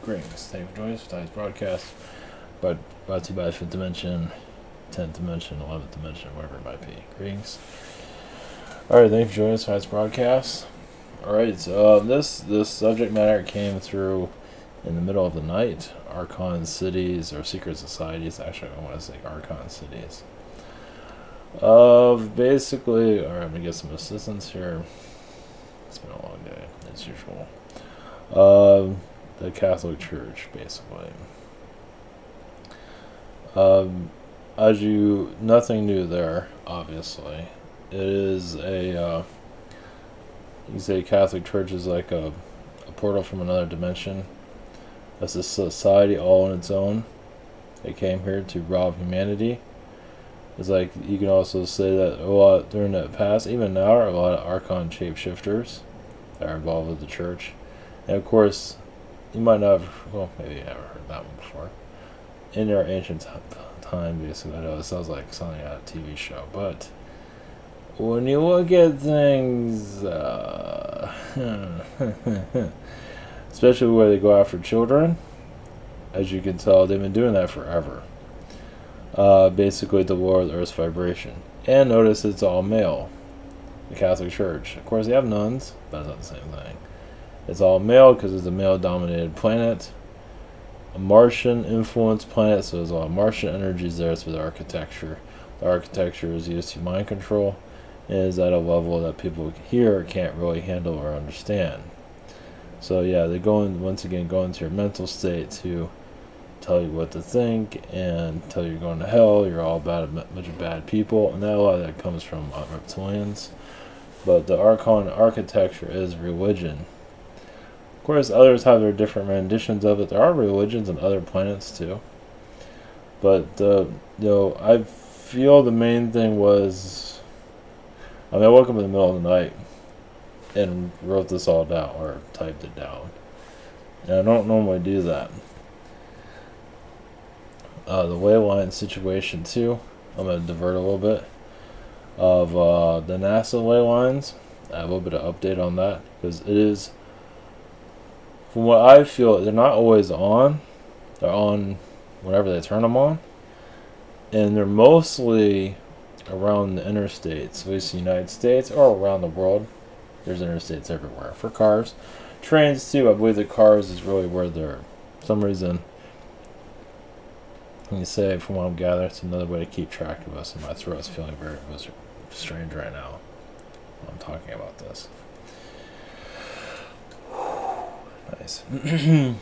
Greetings. Thank you for joining us for today's broadcast. Brought to you by 5th Dimension, 10th Dimension, 11th Dimension, whatever it might be. Greetings. Alright, thank you for joining us for today's broadcast. Alright, so this subject matter came through in the middle of the night. Archon cities, or secret societies, actually I want to say Archon cities. Basically, alright, I'm going to get some assistance here. It's been a long day, as usual. The Catholic Church, basically. Nothing new there, obviously. It is you can say Catholic Church is like a portal from another dimension. That's a society all on its own. It came here to rob humanity. It's like, you can also say that a lot during the past, even now, are a lot of Archon shapeshifters that are involved with the church. And of course, you might not have, well, maybe you never heard that one before. In our ancient time, basically, I know it sounds like something out of a TV show, but when you look at things, especially where they go after children, as you can tell, they've been doing that forever. Basically, to lower the Earth's vibration. And notice it's all male. The Catholic Church. Of course, they have nuns, but it's not the same thing. It's all male because it's a male-dominated planet. A Martian-influenced planet, so there's a lot of Martian energies there. It's with architecture. The architecture is used to mind control and is at a level that people here can't really handle or understand. So yeah, they once again go into your mental state to tell you what to think and tell you you're going to hell, you're all bad, a bunch of bad people, and a lot of that comes from reptilians. But the Archon architecture is religion. Of course, others have their different renditions of it. There are religions on other planets too. But I feel the main thing was, I woke up in the middle of the night and wrote this all down, or typed it down. And I don't normally do that. The Wayline situation too. I'm going to divert a little bit of the NASA Waylines. I have a little bit of update on that, because it is, from what I feel, they're not always on. They're on whenever they turn them on. And they're mostly around the interstates, at least the United States, or around the world. There's interstates everywhere. For cars. Trains too, I believe the cars is really where they're, for some reason, you say, from what I'm gathering, it's another way to keep track of us, and my throat's feeling very strange right now when I'm talking about this. Nice. And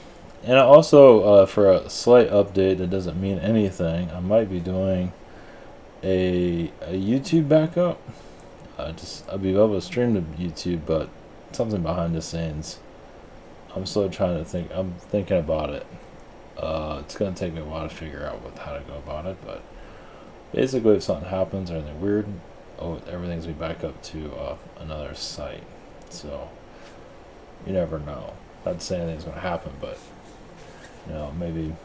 also, for a slight update that doesn't mean anything, I might be doing a YouTube backup. I'll be able to stream to YouTube, but something behind the scenes. I'm still trying to think. I'm thinking about it. It's going to take me a while to figure out how to go about it, but basically, if something happens or anything weird, everything's be back up to another site. So you never know. Not saying anything's going to happen, but maybe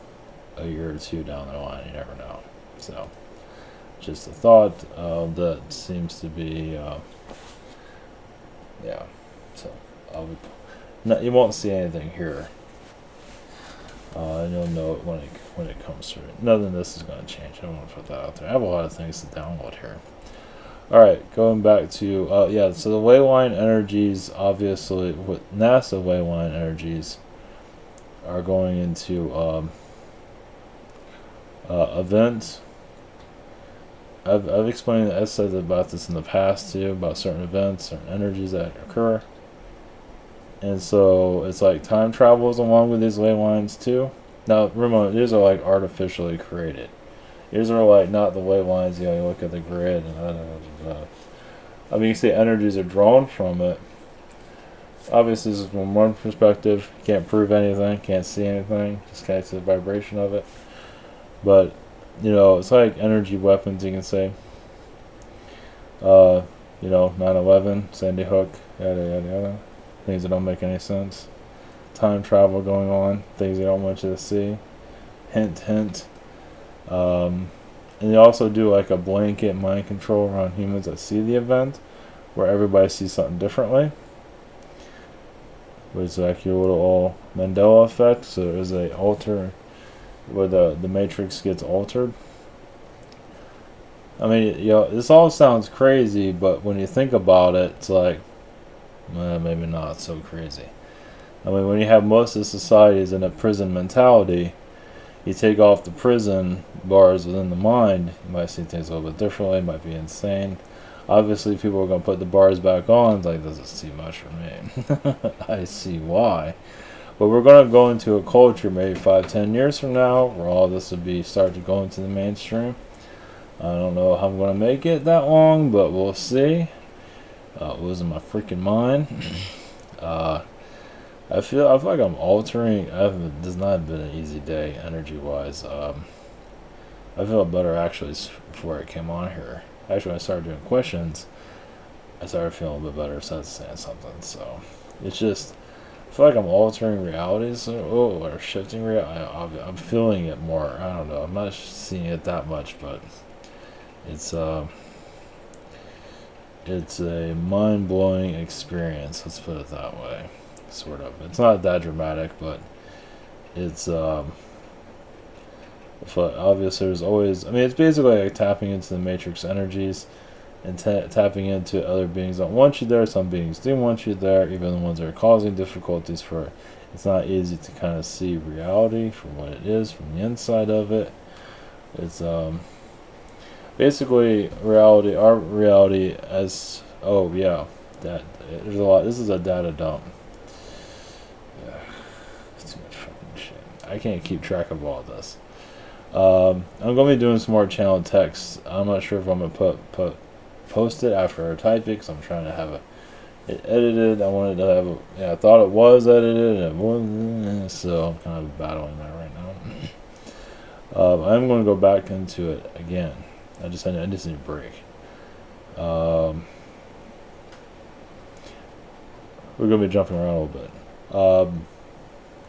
a year or two down the line, you never know. So just a thought that seems to be, yeah. So you won't see anything here. And you'll know it when it comes through. None of this is going to change. I don't want to put that out there. I have a lot of things to download here. Alright, going back to, so the Wayline energies, obviously, with NASA Wayline energies, are going into events. I've explained, I said about this in the past too, about certain events, certain energies that occur. And so it's like time travels along with these ley lines too. Now remember, these are like artificially created. These are like not the ley lines, you look at the grid and you see energies are drawn from it. Obviously this is from one perspective. You can't prove anything, can't see anything, just kind of see the vibration of it. But it's like energy weapons, you can say. 9/11, Sandy Hook, yada yada yada. Things that don't make any sense. Time travel going on. Things they don't want you to see. Hint, hint. And they also do like a blanket mind control around humans that see the event, where everybody sees something differently. where it's like your little Mandela effect. So there's a alter where the matrix gets altered. I mean, this all sounds crazy, but when you think about it, it's like, maybe not so crazy. I mean, when you have most of societies in a prison mentality, you take off the prison bars within the mind, you might see things a little bit differently, it might be insane. Obviously, people are going to put the bars back on. It's like, this is too much for me. I see why. But we're going to go into a culture maybe 5-10 years from now where all this will start to go into the mainstream. I don't know how I'm going to make it that long, but we'll see. Losing my freaking mind. I feel like I'm altering. This has not been an easy day, energy-wise. I feel better actually before I came on here. Actually, when I started doing questions, I started feeling a bit better since saying something. So it's just, I feel like I'm altering realities, or shifting reality. I'm feeling it more. I don't know. I'm not seeing it that much, but it's a mind-blowing experience. Let's put it that way. Sort of. It's not that dramatic, but it's but obviously there's always. I mean, it's basically like tapping into the matrix energies and tapping into other beings that want you there. Some beings do want you there, even the ones that are causing difficulties for. It's not easy to kind of see reality for what it is from the inside of it. It's basically reality. Our reality as that there's a lot. This is a data dump. It's too much fucking shit. I can't keep track of all this. I'm gonna be doing some more channel text. I'm not sure if I'm gonna post it after I type it, because I'm trying to have it edited. I wanted to have I thought it was edited and it wasn't, so I'm kind of battling that right now. I'm gonna go back into it again. I just need a break. We're gonna be jumping around a little bit.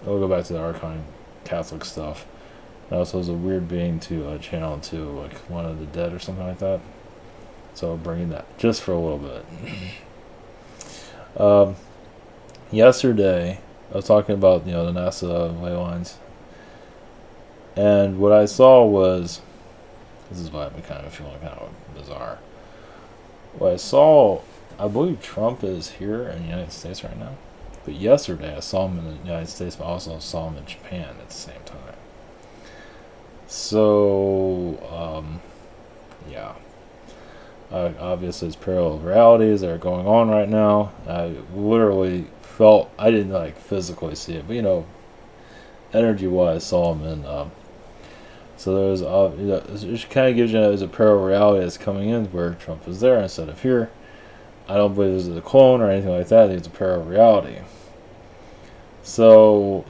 We'll go back to the Archon Catholic stuff. And also, was a weird being to channel to, like one of the dead or something like that. So I'm bringing that just for a little bit. Yesterday, I was talking about the NASA ley lines, and what I saw was, this is why I'm kind of feeling kind of bizarre. What I saw, I believe Trump is here in the United States right now. But yesterday I saw him in the United States, but I also saw him in Japan at the same time. So, obviously it's parallel realities that are going on right now. I literally felt, I didn't like physically see it, but energy-wise saw him in, so there's, it kind of gives you there's a parallel reality that's coming in where Trump is there instead of here. I don't believe this is a clone or anything like that. I think it's a parallel reality. So,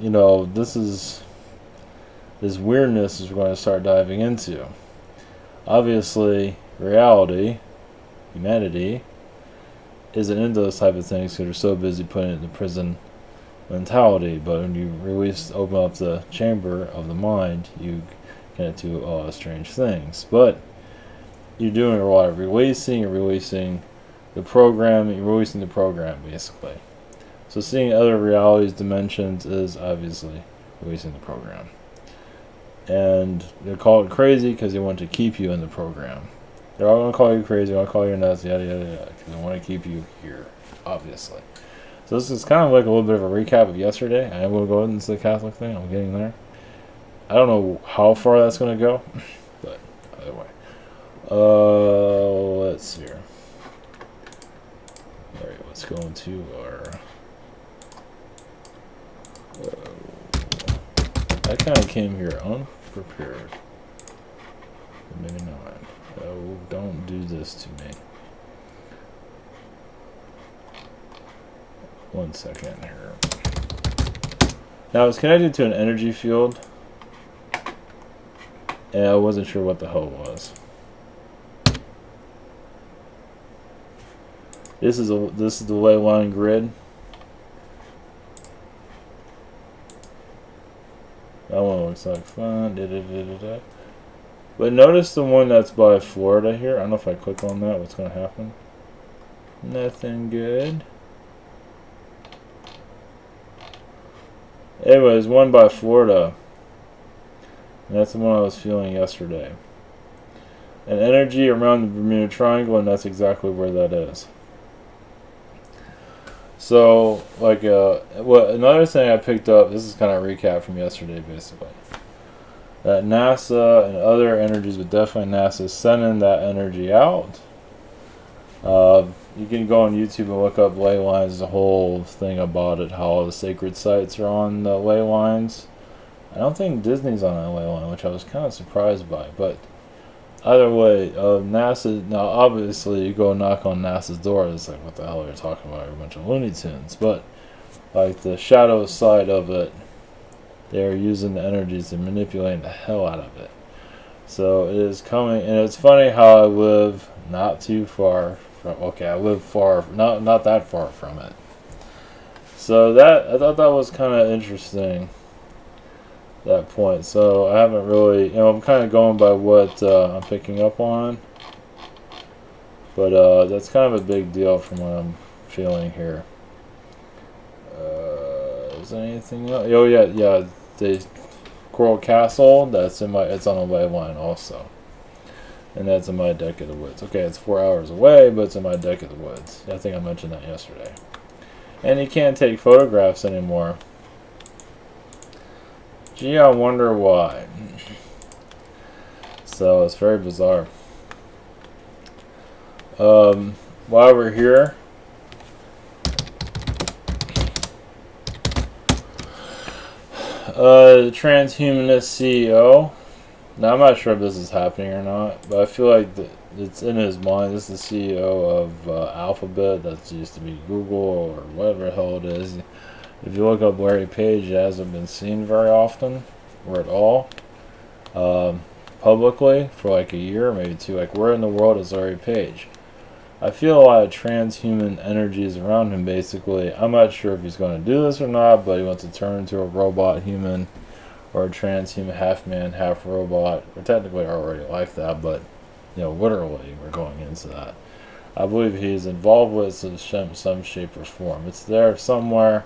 this weirdness is we're going to start diving into. Obviously, reality, humanity, isn't into those type of things because they're so busy putting it in the prison mentality. But when you open up the chamber of the mind, you get into a lot of strange things. But you're doing a lot of releasing. You're releasing the program, basically. So seeing other realities, dimensions, is obviously releasing the program. And they call it crazy because they want to keep you in the program. They're all going to call you crazy, they're going to call you nuts, yada, yada, yada, because they want to keep you here, obviously. So this is kind of like a little bit of a recap of yesterday. I am going to go into the Catholic thing. I'm getting there. I don't know how far that's going to go, but either way. Let's see here. Alright, let's go into our... I kind of came here unprepared. Maybe not. Oh, don't do this to me. 1 second here. Now, it's connected to an energy field, and I wasn't sure what the hell it was. This is the ley line grid. That one looks like fun. But notice the one that's by Florida here. I don't know if I click on that, what's going to happen. Nothing good. Anyways, one by Florida. And that's the one I was feeling yesterday. An energy around the Bermuda Triangle, and that's exactly where that is. So, like, another thing I picked up, this is kind of a recap from yesterday, basically. That NASA and other energies, but definitely NASA, is sending that energy out. You can go on YouTube and look up ley lines, the whole thing about it, how all the sacred sites are on the ley lines. I don't think Disney's on a ley line, which I was kind of surprised by, but either way, NASA, now obviously you go knock on NASA's door, it's like, what the hell are you talking about? You're a bunch of Looney Tunes. But, like, the shadow side of it, they're using the energies to manipulate the hell out of it. So it is coming, and it's funny how I live not too far from, okay, I live far, not that far from it. So that, I thought that was kind of interesting, that point. So I haven't really, I'm kind of going by what I'm picking up on. But that's kind of a big deal from what I'm feeling here. Is there anything else? Oh yeah, the Coral Castle. It's on a wave line also, and that's in my deck of the woods. Okay, it's 4 hours away, but it's in my deck of the woods. I think I mentioned that yesterday. And you can't take photographs anymore. Gee, I wonder why. So it's very bizarre. While we're here, the Transhumanist CEO. Now I'm not sure if this is happening or not, but I feel like it's in his mind. This is the CEO of Alphabet. That used to be Google or whatever the hell it is. If you look up Larry Page, it hasn't been seen very often or at all publicly for like a year, maybe two. Like, where in the world is Larry Page? I feel a lot of transhuman energies around him, basically. I'm not sure if he's going to do this or not, but he wants to turn into a robot human or a transhuman, half man, half robot. We're technically already like that, but, literally, we're going into that. I believe he's involved with it in some shape or form. It's there somewhere.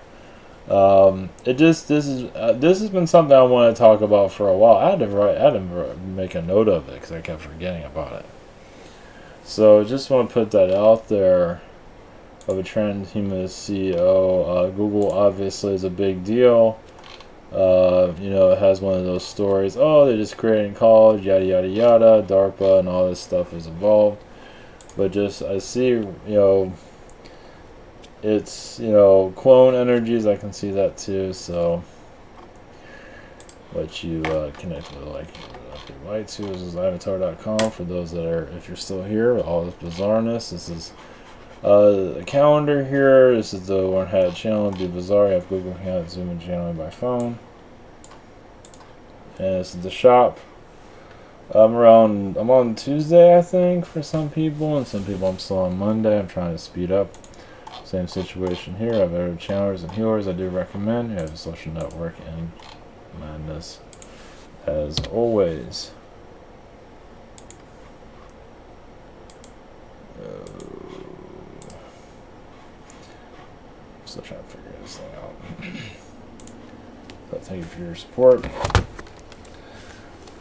This has been something I want to talk about for a while. I had to make a note of it because I kept forgetting about it. So just want to put that out there of a transhumanist CEO. Google obviously is a big deal. It has one of those stories. Oh, they're just creating college, yada yada yada. DARPA and all this stuff is involved. But just I see, it's clone energies. I can see that too. So let you connect with if you'd like to. This is avatar.com for those that are, if you're still here with all this bizarreness. This is the calendar here. This is the one had channel. It'd be bizarre. You have Google Hangout, Zoom, and channeling by phone. And this is the shop. I'm on Tuesday, I think, for some people, and some people I'm still on Monday. I'm trying to speed up. Same situation here. I've other channelers and healers I do recommend. You have a social network and madness as always. Still trying to figure this thing out. But thank you for your support.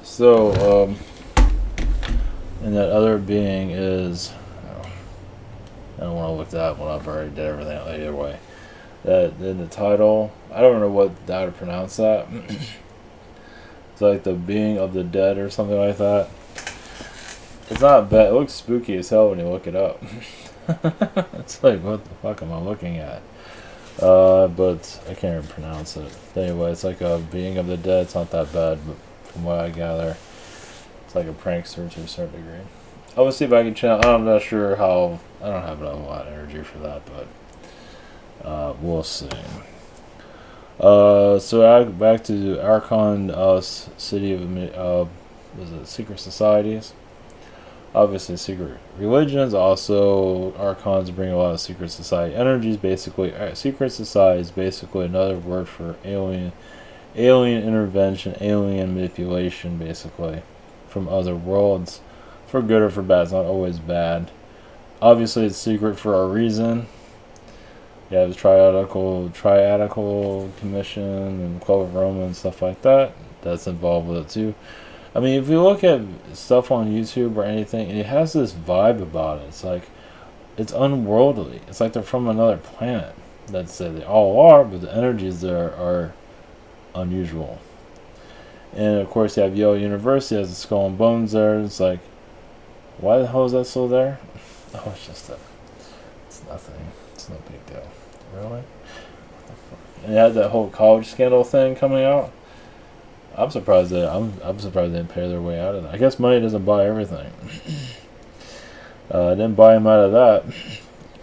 So, and that other being is, I don't want to look that one up. I already did everything either way. That in the title, I don't know how to pronounce that. It's like the being of the dead or something like that. It's not bad. It looks spooky as hell when you look it up. It's like, what the fuck am I looking at? But I can't even pronounce it. Anyway, it's like a being of the dead. It's not that bad, but from what I gather, it's like a prankster to a certain degree. I will see if I can channel. I'm not sure how. I don't have a lot of energy for that, but we'll see. So back to Archon City of Secret Societies. Obviously, secret religions. Also, Archons bring a lot of secret society energies. Basically, secret society is basically another word for alien intervention, alien manipulation, basically, from other worlds, for good or for bad. It's not always bad. Obviously, it's secret for a reason. You have the Triadical Commission and Club of Roma and stuff like that. That's involved with it too. I mean, if you look at stuff on YouTube or anything, it has this vibe about it. It's like, it's unworldly. It's like they're from another planet. That's they all are, but the energies there are unusual. And of course, you have Yale University has the skull and bones there. It's like, why the hell is that still there? Oh, it's nothing. It's no big deal. Really? What the fuck? And it had that whole college scandal thing coming out. I'm surprised they didn't pay their way out of that. I guess money doesn't buy everything. I didn't buy him out of that.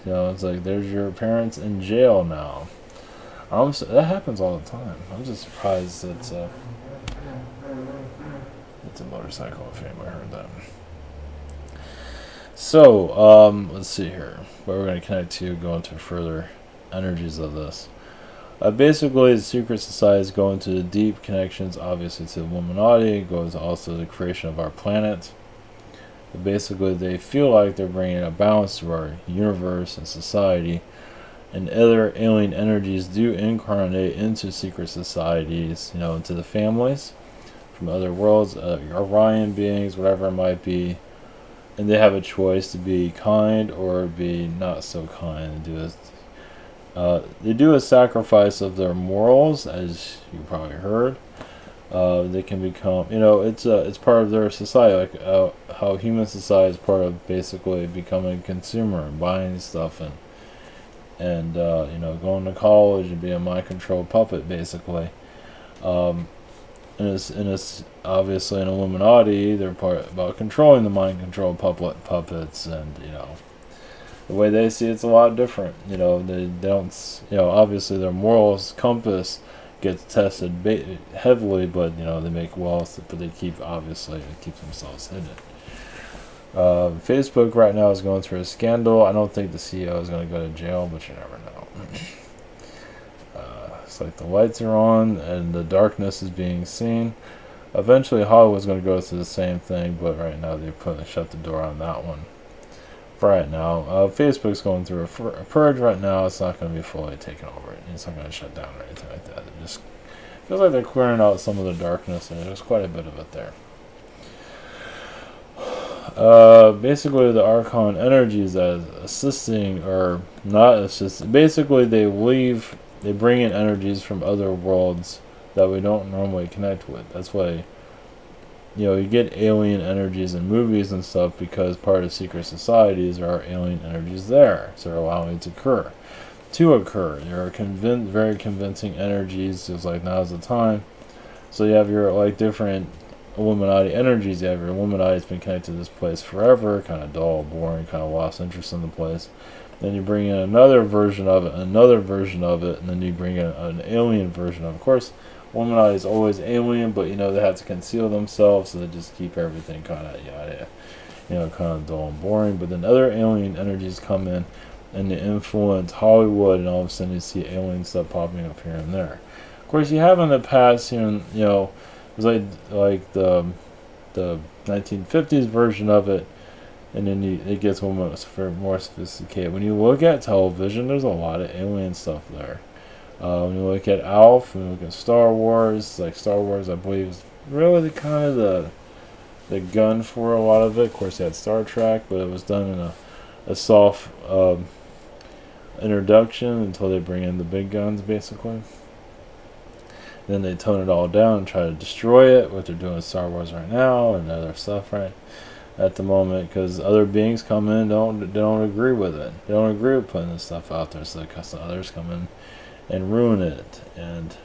It's like, there's your parents in jail now. That happens all the time. I'm just surprised it's a motorcycle, if anybody heard that. So, let's see here. What we're going to connect to, go into further energies of this. Basically, the Secret Society is going to the deep connections, obviously, to the Illuminati. It goes also to the creation of our planet. But basically, they feel like they're bringing a balance to our universe and society. And other alien energies do incarnate into secret societies, into the families from other worlds, Orion beings, whatever it might be. And they have a choice to be kind or be not so kind. They do a sacrifice of their morals, as you probably heard. They can become, it's part of their society, like how human society is part of basically becoming a consumer and buying stuff and going to college and being a mind control puppet, basically. And it's obviously an Illuminati. They're part about controlling the mind control puppets, and the way they see it's a lot different. They don't. Obviously their morals compass gets tested heavily, but they make wealth, but they keep themselves hidden. Facebook right now is going through a scandal. I don't think the CEO is going to go to jail, but you never know. It's like the lights are on and the darkness is being seen. Eventually Hollywood's going to go through the same thing, but right now they shut the door on that one. For right now, Facebook's going through a purge right now. It's not going to be fully taken over. It's not going to shut down or anything like that. It just feels like they're clearing out some of the darkness, and there's quite a bit of it there. Basically, the Archon energies as assisting or not assisting. Basically, they bring in energies from other worlds that we don't normally connect with. That's why, you get alien energies in movies and stuff, because part of secret societies there are alien energies there, so they're allowing it to occur. There are very convincing energies, just like now's the time. So you have your different Illuminati energies. You have your Illuminati has been connected to this place forever, kind of dull, boring, kind of lost interest in the place. Then you bring in another version of it, and then you bring in an alien version of it. Of course, Illuminati is always alien, but they have to conceal themselves, so they just keep everything kind of dull and boring. But then other alien energies come in, and they influence Hollywood, and all of a sudden you see alien stuff popping up here and there. Of course, you have in the past, it was like the 1950s version of it, and then it gets more sophisticated. When you look at television, there's a lot of alien stuff there. When you look at Alf, when you look at Star Wars, Star Wars, I believe, is really the gun for a lot of it. Of course, you had Star Trek, but it was done in a soft introduction until they bring in the big guns, basically. Then they tone it all down and try to destroy it, what they're doing with Star Wars right now and other stuff right at the moment, because other beings come in, don't agree with it. They don't agree with putting this stuff out there, so others come in and ruin it. And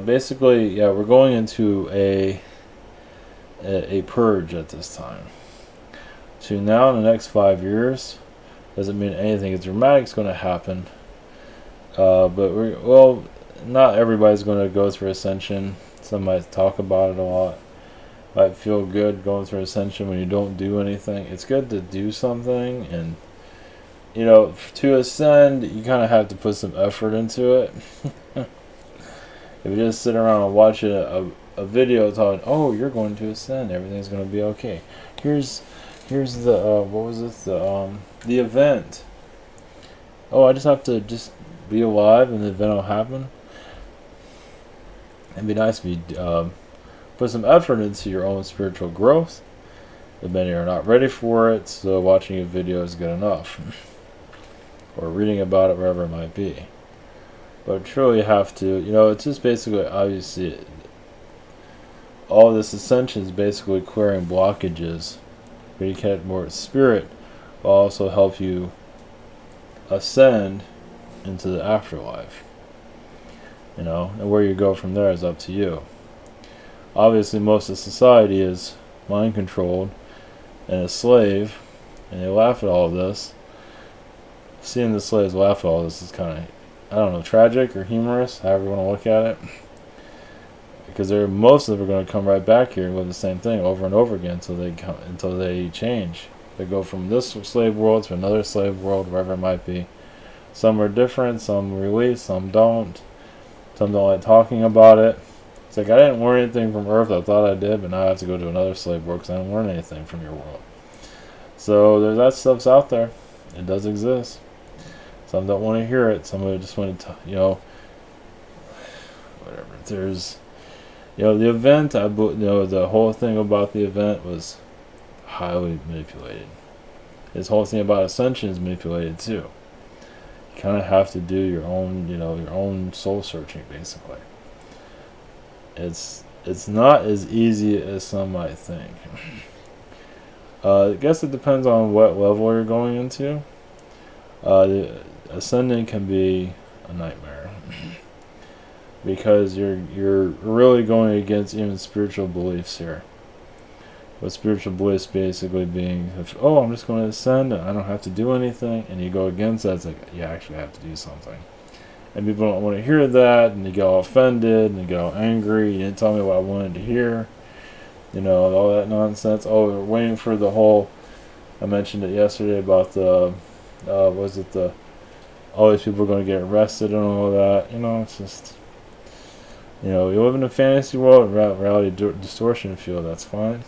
basically, we're going into a purge at this time. So now in the next 5 years, doesn't mean anything dramatic is going to happen, but not everybody's going to go through ascension. Some might talk about it a lot. Might feel good going through ascension when you don't do anything. It's good to do something, and to ascend, you kind of have to put some effort into it. If you just sit around and watch a video talking, oh, you're going to ascend, everything's going to be okay. Here's the what was it, the event. oh, I just have to just be alive and the event will happen. It'd be nice if you put some effort into your own spiritual growth. But many are not ready for it, so watching a video is good enough. Or reading about it, wherever it might be. But truly you have to, it's just basically, obviously, all this ascension is basically clearing blockages. Where you get more spirit will also help you ascend into the afterlife. And where you go from there is up to you. Obviously, most of society is mind controlled and a slave, and they laugh at all of this. Seeing the slaves laugh at all this is kind of, I don't know, tragic or humorous, however you want to look at it. Because most of them are going to come right back here and live the same thing over and over again until they change. They go from this slave world to another slave world, wherever it might be. Some are different, some release, some don't. Some don't like talking about it. It's like, I didn't learn anything from Earth. I thought I did, but now I have to go to another slave world because I didn't learn anything from your world. So that stuff's out there. It does exist. Some don't want to hear it. Some just want to, whatever. There's, the event. The whole thing about the event was highly manipulated. This whole thing about ascension is manipulated too. You kind of have to do your own, your own soul searching, basically. It's not as easy as some might think. I guess it depends on what level you're going into. The ascending can be a nightmare because you're really going against even spiritual beliefs here. With spiritual beliefs basically being, I'm just going to ascend and I don't have to do anything, and you go against that, it's like, you actually have to do something. And people don't want to hear that, and they get all offended, and they get all angry. You didn't tell me what I wanted to hear. All that nonsense. Oh, we're waiting for the whole, I mentioned it yesterday about all these people are going to get arrested and all that. It's just, you live in a fantasy world, reality distortion field, that's fine.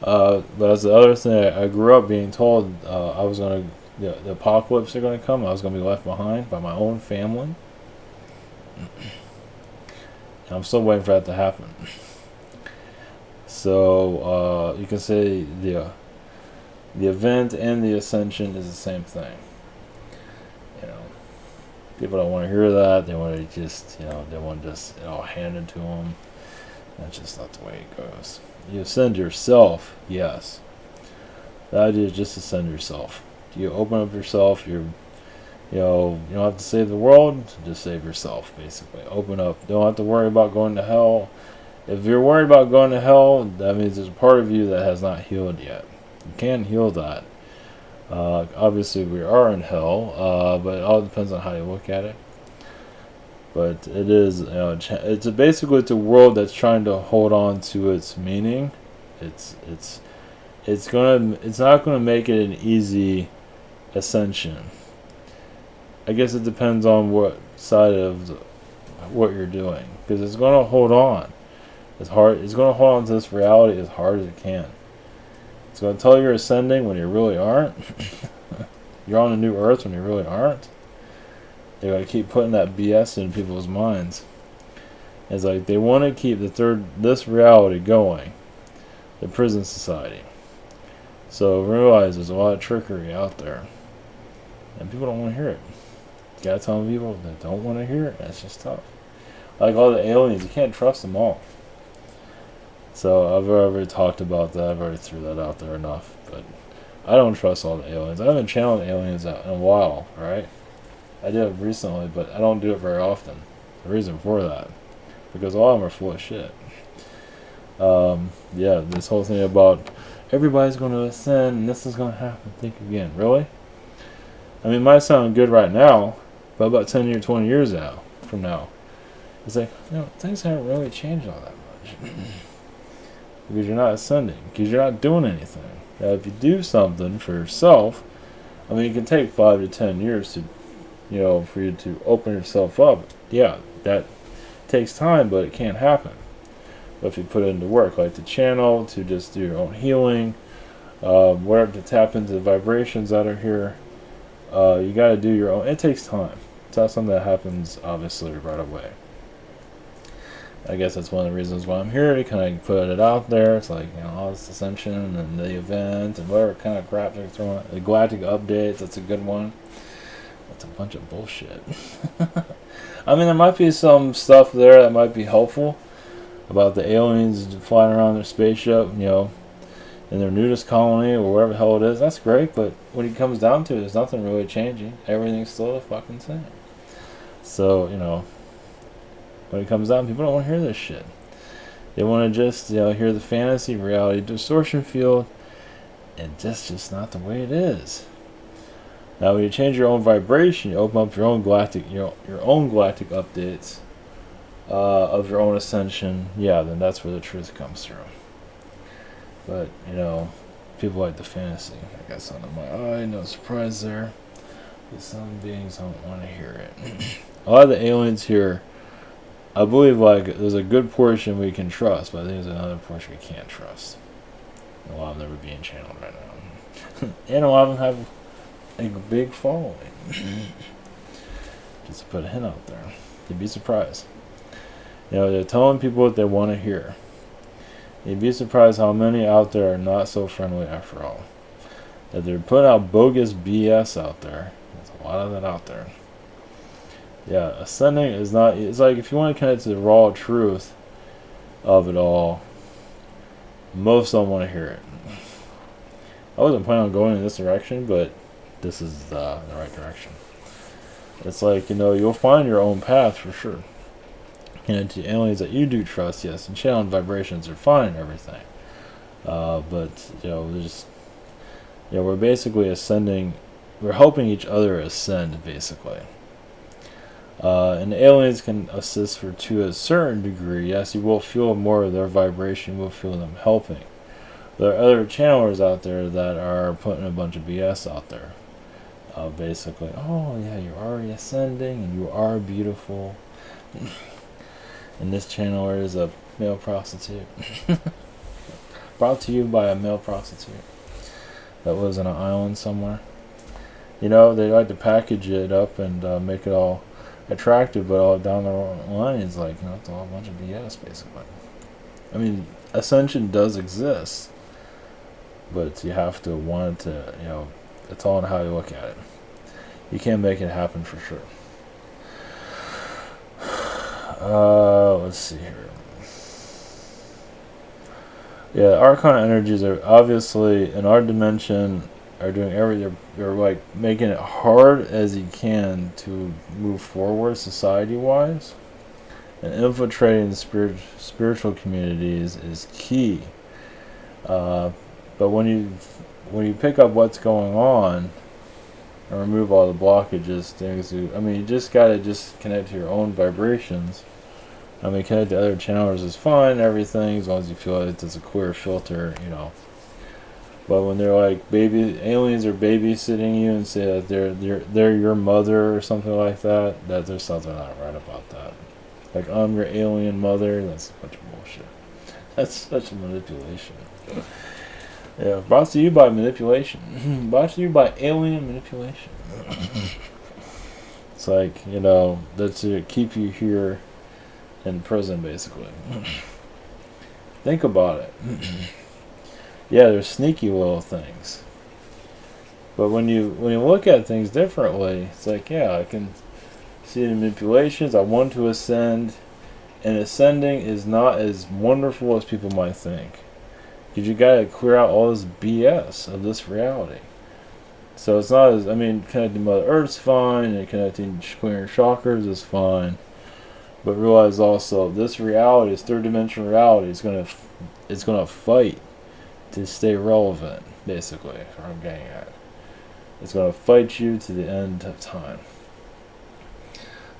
But as the other thing, I grew up being told I was going to, the apocalypse are going to come. I was going to be left behind by my own family. And I'm still waiting for that to happen. So you can say the event and the ascension is the same thing. People don't want to hear that. They want to just, they want just it all handed to them. That's just not the way it goes. You ascend yourself, yes. The idea is just ascend yourself. You open up yourself. You don't have to save the world. Just save yourself, basically. Open up. Don't have to worry about going to hell. If you're worried about going to hell, that means there's a part of you that has not healed yet. You can heal that. Obviously, we are in hell, but it all depends on how you look at it. But it is, it's basically a world that's trying to hold on to its meaning. It's not gonna make it an easy ascension. I guess it depends on what side of what you're doing, because it's gonna hold on. It's hard. It's gonna hold on to this reality as hard as it can. It's gonna tell you're ascending when you really aren't. You're on a new earth when you really aren't. They're gonna keep putting that BS in people's minds. It's like they want to keep this reality going, the prison society. So realize there's a lot of trickery out there, and people don't want to hear it. You gotta tell people that don't want to hear it. That's just tough. Like all the aliens, you can't trust them all. So I've already talked about that. I've already threw that out there enough. But I don't trust all the aliens. I haven't channeled aliens in a while, right? I did it recently, but I don't do it very often. The reason for that, because a lot of them are full of shit. This whole thing about everybody's going to ascend and this is going to happen. Think again. Really? I mean, it might sound good right now, but about 10 years, 20 years from now, it's like, things haven't really changed all that much. Because you're not ascending. Because you're not doing anything. Now, if you do something for yourself, I mean, it can take 5 to 10 years to, for you to open yourself up. Yeah, that takes time, but it can happen. But if you put it into work, like the channel, to just do your own healing, whatever, to tap into the vibrations that are here, You got to do your own. It takes time. It's not something that happens obviously right away. I guess that's one of the reasons why I'm here, to kind of put it out there. It's like, all this ascension and the event and whatever kind of crap they're throwing. The galactic updates, that's a good one. That's a bunch of bullshit. I mean, there might be some stuff there that might be helpful about the aliens flying around their spaceship, in their nudist colony or wherever the hell it is. That's great, but when it comes down to it, there's nothing really changing. Everything's still the fucking same. So, when it comes down, people don't want to hear this shit. They want to just, hear the fantasy reality distortion field, and that's just not the way it is. Now, when you change your own vibration, you open up your own galactic updates of your own ascension. Yeah, then that's where the truth comes through. But people like the fantasy. I got something in my eye, no surprise there. But some beings don't want to hear it. A lot of the aliens here, I believe, there's a good portion we can trust, but I think there's another portion we can't trust. A lot of them are being channeled right now. And a lot of them have a big following. Just to put a hint out there. You'd be surprised. They're telling people what they want to hear. You'd be surprised how many out there are not so friendly after all. That they're putting out bogus BS out there. There's a lot of that out there. Yeah, ascending is not... It's like, if you want to connect to the raw truth of it all, most don't want to hear it. I wasn't planning on going in this direction, but this is the right direction. It's like, you'll find your own path for sure. To aliens that you do trust, yes, and channel vibrations are fine and everything. But, we're basically ascending, we're helping each other ascend, basically. And the aliens can assist to a certain degree. Yes, you will feel more of their vibration, you will feel them helping. There are other channelers out there that are putting a bunch of BS out there. Basically, oh yeah, you're already ascending and you are beautiful. And this channeler is a male prostitute. Brought to you by a male prostitute that lives on an island somewhere. They like to package it up and make it all attractive, but all down the line it's like, it's all a bunch of BS, basically. I mean, ascension does exist, but you have to want it to, it's all in how you look at it. You can't make it happen for sure. Let's see here. Yeah, Archon energies are obviously in our dimension are doing everything. They're like making it hard as you can to move forward society-wise, and infiltrating the spiritual communities is key. But when you pick up what's going on and remove all the blockages, you just gotta connect to your own vibrations. Connect to other channelers is fine, everything, as long as you feel like there's a clear filter, But when they're like aliens are babysitting you and say that they're your mother or something like that, that there's something not right about that. Like, I'm your alien mother, that's a bunch of bullshit. That's such a manipulation. Yeah, brought to you by manipulation. Brought to you by alien manipulation. It's like, that's to keep you here in prison, basically. Think about it. Yeah, there's sneaky little things. But when you look at things differently, it's like, yeah, I can see the manipulations. I want to ascend. And ascending is not as wonderful as people might think. Because you gotta clear out all this BS of this reality. So it's not as, connecting to Mother Earth's fine, and connecting clearing chakras is fine. But realize also, this reality, this third dimensional reality, is gonna fight to stay relevant, basically, is what I'm getting at. It's gonna fight you to the end of time.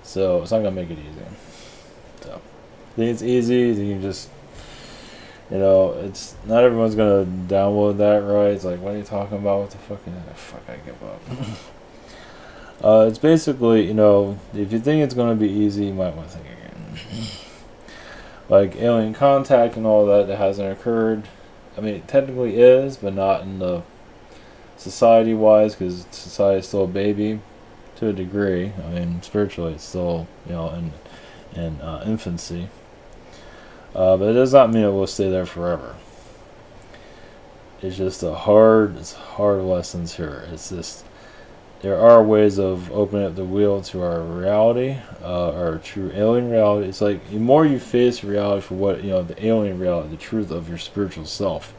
So it's not gonna make it easy. So I think it's easy. You can just, it's not everyone's gonna download that, right? It's like, what are you talking about? What the fuck? Fuck, I give up. It's basically, if you think it's gonna be easy, you might want to think again. Like alien contact and all that hasn't occurred. It technically is, but not in the society-wise, because society is still a baby to a degree. I mean, spiritually, it's still, in infancy. But it does not mean it will stay there forever. It's just it's hard lessons here. It's just, there are ways of opening up the wheel to our reality, our true alien reality. It's like, the more you face reality for what, the alien reality, the truth of your spiritual self,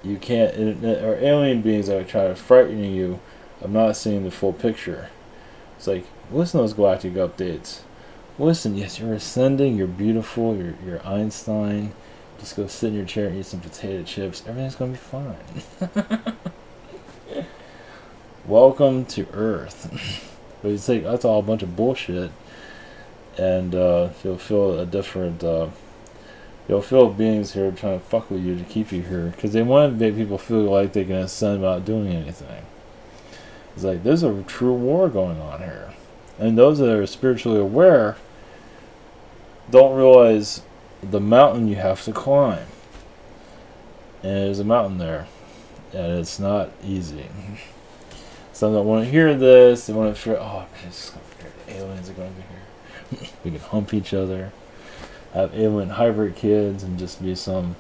you can't, or alien beings that are trying to frighten you of not seeing the full picture. It's like, listen to those galactic updates. Listen, yes, you're ascending, you're beautiful, you're Einstein. Just go sit in your chair and eat some potato chips. Everything's going to be fine. Welcome to Earth. But it's like, that's all a bunch of bullshit. And you'll feel a different... you'll feel beings here trying to fuck with you to keep you here. Because they want to make people feel like they can ascend without doing anything. It's like, there's a true war going on here. And those that are spiritually aware don't realize the mountain you have to climb. And there's a mountain there. And it's not easy. Some don't want to hear this. They want to feel, oh, the aliens are going to be here. We can hump each other. Have alien hybrid kids and just be some...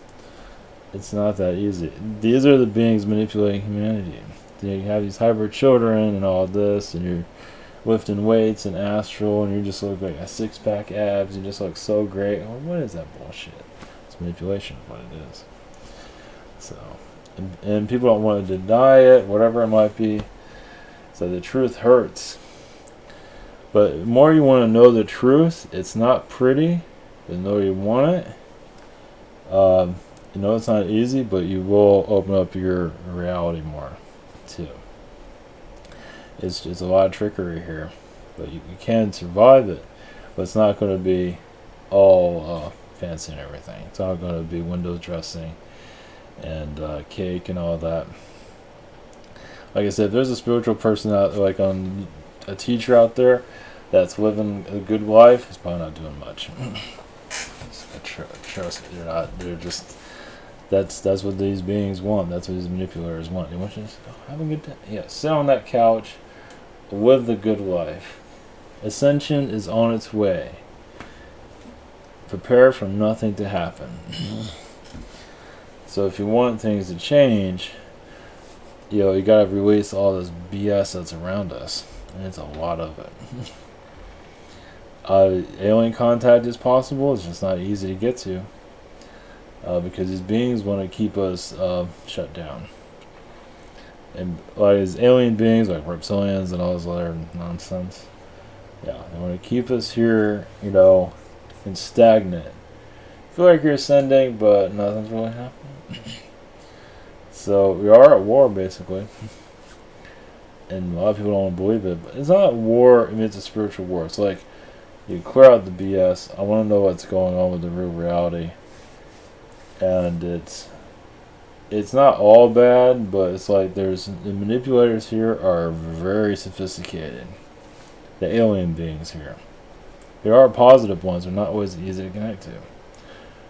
It's not that easy. These are the beings manipulating humanity. You have these hybrid children and all this, and you're lifting weights and astral, and you just look like a six-pack abs. You just look so great. Oh, what is that bullshit? It's manipulation of what it is. So, and people don't want to deny it, whatever it might be. So the truth hurts. But the more you want to know the truth, it's not pretty. The more you want it. It's not easy, but you will open up your reality more, too. It's just a lot of trickery here. But you can survive it. But it's not going to be all fancy and everything. It's not going to be window dressing and cake and all that. Like I said, if there's a spiritual person out, like a teacher out there that's living a good life, he's probably not doing much. Trust me, they're just, that's what these beings want. That's what these manipulators want. They want you to have a good day. Yeah, sit on that couch, live the good life. Ascension is on its way. Prepare for nothing to happen. So if you want things to change, you gotta release all this BS that's around us. And it's a lot of it. Alien contact is possible. It's just not easy to get to. Because these beings want to keep us shut down. And like these alien beings, like reptilians and all this other nonsense. Yeah, they want to keep us here, and stagnant. Feel like you're ascending, but nothing's really happening. So we are at war, basically. And a lot of people don't want to believe it, but it's not war. I mean, it's a spiritual war. It's like, you clear out the BS. I want to know what's going on with the real reality. And it's not all bad, but it's like the manipulators here are very sophisticated. The alien beings here. There are positive ones. They're not always easy to connect to.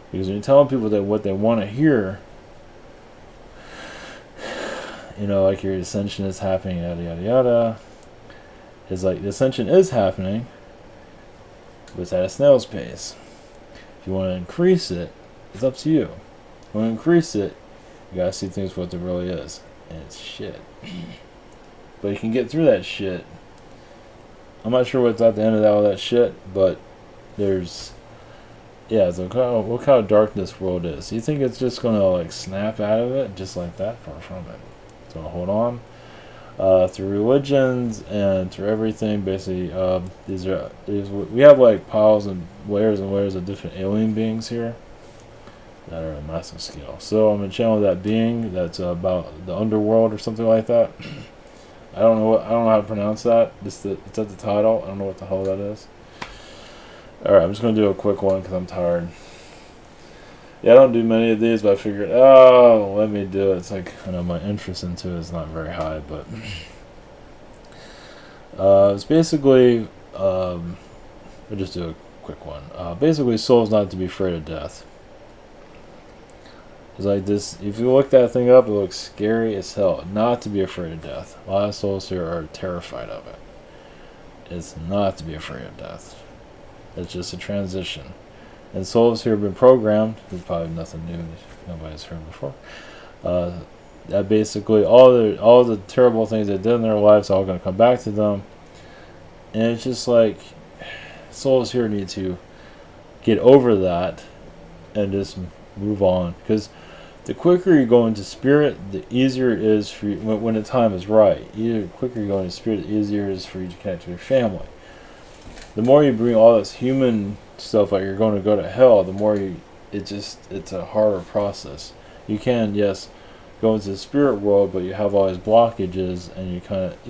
Because when you're telling people that what they want to hear, like your ascension is happening, yada, yada, yada, it's like the ascension is happening, but it's at a snail's pace. If you want to increase it, it's up to you. If you want to increase it, you gotta see things for what it really is. And it's shit. But you can get through that shit. I'm not sure what's at the end of all that shit, but there's... Yeah, so what kind of dark this world is. You think it's just gonna snap out of it just like that? Far from it. It's gonna hold on. Through religions and through everything, basically, we have piles and layers of different alien beings here that are on a massive scale. So I'm gonna channel that being that's about the underworld or something like that. I don't know how to pronounce that. It's at the title. I don't know what the hell that is. Alright, I'm just going to do a quick one because I'm tired. Yeah, I don't do many of these, but I figured, let me do it. It's like, I know my interest into it is not very high, but... it's basically... I'll just do a quick one. Basically, soul's not to be afraid of death. It's like this. If you look that thing up, it looks scary as hell. Not to be afraid of death. A lot of souls here are terrified of it. It's not to be afraid of death. It's just a transition. And souls here have been programmed. There's probably nothing new nobody's heard before. That basically all the terrible things they did in their lives are all going to come back to them. And it's just like souls here need to get over that and just move on. Because the quicker you go into spirit, the easier it is for you, when the time is right. The quicker you go into spirit, the easier it is for you to connect to your family. The more you bring all this human stuff like you're going to go to hell, the more it's a harder process. You can, yes, go into the spirit world, but you have all these blockages, and you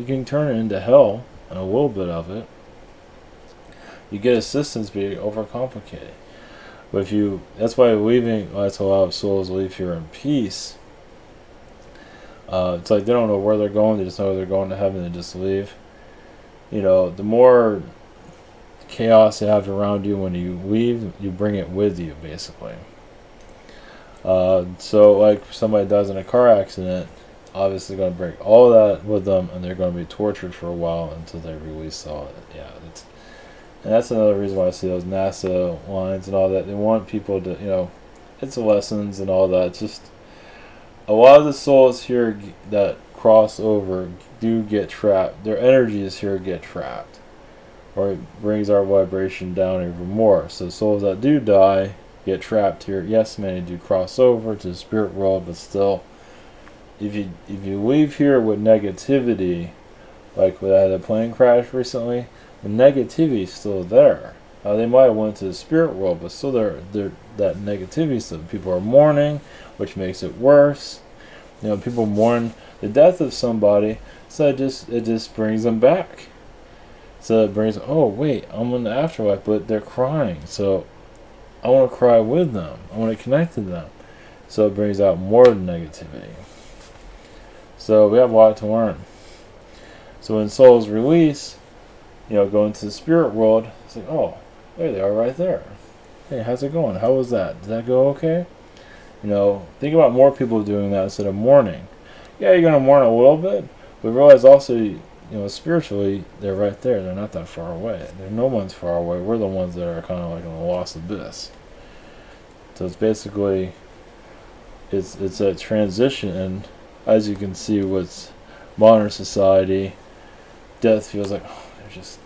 can turn it into hell, and a little bit of it. You get assistance, but you overcomplicate it. But that's why that's a lot of souls leave here in peace. It's like they don't know where they're going, they just know they're going to heaven and just leave. The more chaos you have around you when you leave, you bring it with you, basically. So like somebody dies in a car accident, obviously going to bring all that with them, and they're going to be tortured for a while until they release all it. Yeah, and that's another reason why I see those NASA lines and all that. They want people to, it's lessons and all that. It's just a lot of the souls here that cross over do get trapped. Their energies here get trapped, or it brings our vibration down even more. So souls that do die get trapped here. Yes, many do cross over to the spirit world, but still, if you leave here with negativity, like when I had a plane crash recently, the negativity is still there. They might have went to the spirit world, but still that negativity still. People are mourning, which makes it worse. People mourn the death of somebody, so it just brings them back. So it brings, oh wait, I'm in the afterlife, but they're crying, so I want to cry with them. I want to connect to them. So it brings out more negativity. So we have a lot to learn. So when souls release, go into the spirit world, it's like, oh, there they are right there. Hey, how's it going? How was that? Did that go okay? Think about more people doing that instead of mourning. Yeah, you're going to mourn a little bit, but realize also, spiritually, they're right there. They're not that far away. No one's far away. We're the ones that are kind of like in the lost abyss. So it's basically, it's a transition, and as you can see with modern society, death feels like, oh, they're just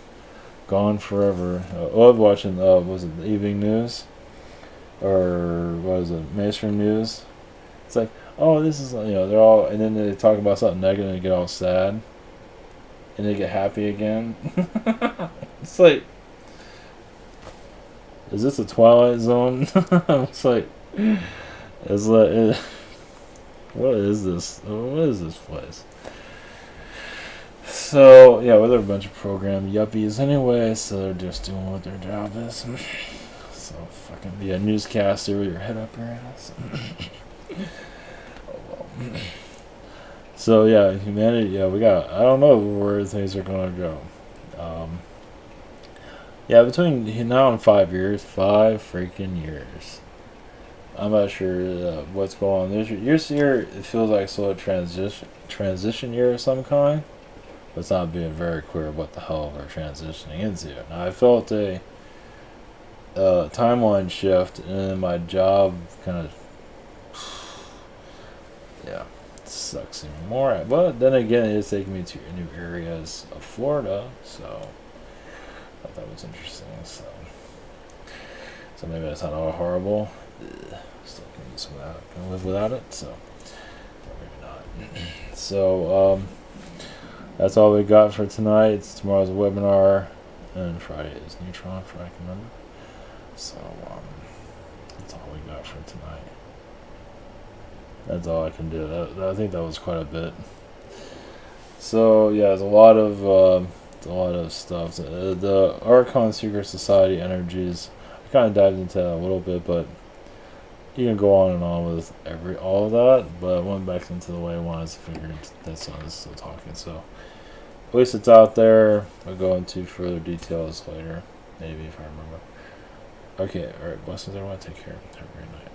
gone forever. I love watching, was it the evening news? Or what is it, mainstream news? It's like, oh, this is, they're all, and then they talk about something negative and they get all sad. And they get happy again. It's like, is this a Twilight Zone? It's like, what is this? What is this place? So, yeah, well, they're a bunch of program yuppies anyway, so they're just doing what their job is. So, fucking be a newscaster with your head up your ass. Oh, well. So, yeah, humanity, I don't know where things are going to go. Between now and 5 years, 5 freaking years. I'm not sure what's going on this year. This year, it feels like sort of transition year of some kind. But it's not being very clear what the hell we're transitioning into. Now, I felt a timeline shift, and my job kind of, it sucks even more. But then again, it is taking me to new areas of Florida, so I thought that was interesting. So maybe that's not all horrible. Still can live without it, so maybe not. So, that's all we got for tonight. Tomorrow's a webinar, and Friday is Neutron, if I can remember. So, that's all we got for tonight. That's all I can do. I think that was quite a bit. So, yeah, there's a lot of stuff. The Archon Secret Society energies, I kind of dived into that a little bit, but you can go on and on with all of that, but I went back into the way I wanted to figure that's on. Still talking, so at least it's out there. I'll go into further details later, maybe if I remember. Okay, alright, blessings everyone, take care, have a great night.